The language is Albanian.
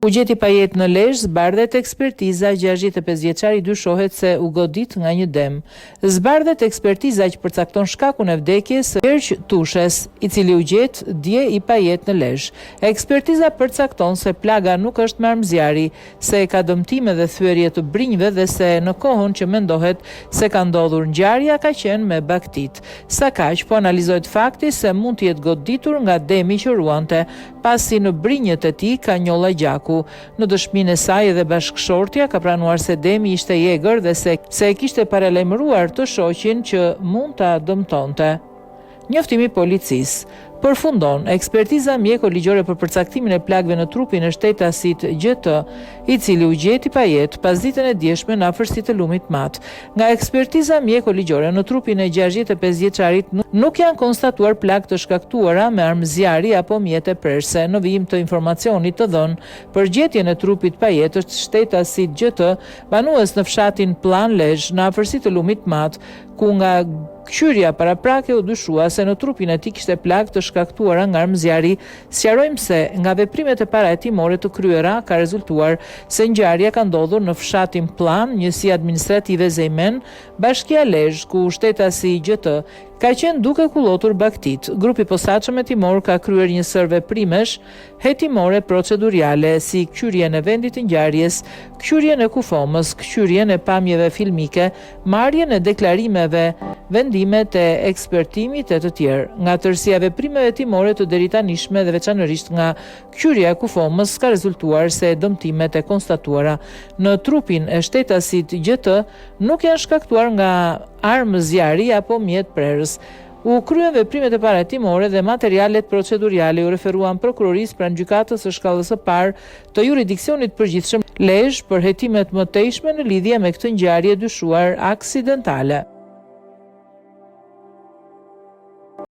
U gjeti pajet në Lezhë, zbardhet ekspertiza, 65 vjeçari dyshohet se u godit nga një dem. Zbardhet ekspertiza që përcakton shkakun e vdekjes së Gjergj Tushes, i cili u gjet dje i pajet në Lezhë. Ekspertiza përcakton se plaga nuk është me armëzjari, se ka dëmtime dhe thyerje të brinjve dhe se në kohën që mendohet se ka ndodhur ngjarja ka qenë me baktit. Sa kaq, po analizohet fakti se mund të jetë goditur nga demi që ruante, pasi në brinjët e tij ka njolla gjaku. Në dëshminë e saj edhe bashkëshortja ka pranuar se demi ishte i egër dhe se e kishte paralajmëruar të shoqin që mund ta dëmtonte. Njoftimi i policisë. Përfundon ekspertiza mjeko-ligjore për përcaktimin e plagëve në trupin e shtetasit GT, i cili u gjeti pa jetë pas ditën e djeshme në afërsitë të Lumit Mat. Nga ekspertiza mjeko-ligjore në trupin e 65 vjeçarit nuk janë konstatuar plagë të shkaktuara me armëzjari apo mjete prerse. Në vijim të informacionit të dhënë për gjetjen e trupit pa jetë të shtetasit GT, banues në fshatin Plan Lezhë në afërsitë të Lumit Mat, ku nga këshyrja paraprake u dyshua se në trupin e tij kishte plagë të shkaktuara nga armëzjari. Sqarojmë se nga veprimet e parahetimore të kryera ka rezultuar se ngjarja ka ndodhur në fshatin Plan, njësi administrative Zejmen, bashkia Lezhë, ku shtetasi GT ka qenë duke kullotur baktit. Grupi posaçëm hetimor ka kryer një sër veprimesh hetimore proceduriale, si kqyrjen e vendit të ngjarjes, kqyrjen e kufomës, kqyrjen e pamjeve filmike, marrjen e deklarimeve, vendimet e ekspertimit e të tjerë. Nga tërësia veprimeve hetimore të deritanishme dhe veçanërisht nga kqyrja e kufomës ka rezultuar se dëmtimet e konstatuara në trupin e shtetasit GT nuk janë shkaktuar nga armëzjari apo mjet prerës. U kryen veprimet e parahetimore dhe materialet proceduriale u referuan prokurorisë pranë gjykatës së shkallës së parë të juridiksionit përgjithshëm Lezhë për hetimet mëtejshme në lidhje me këtë ngjarje dyshuar aksidentale.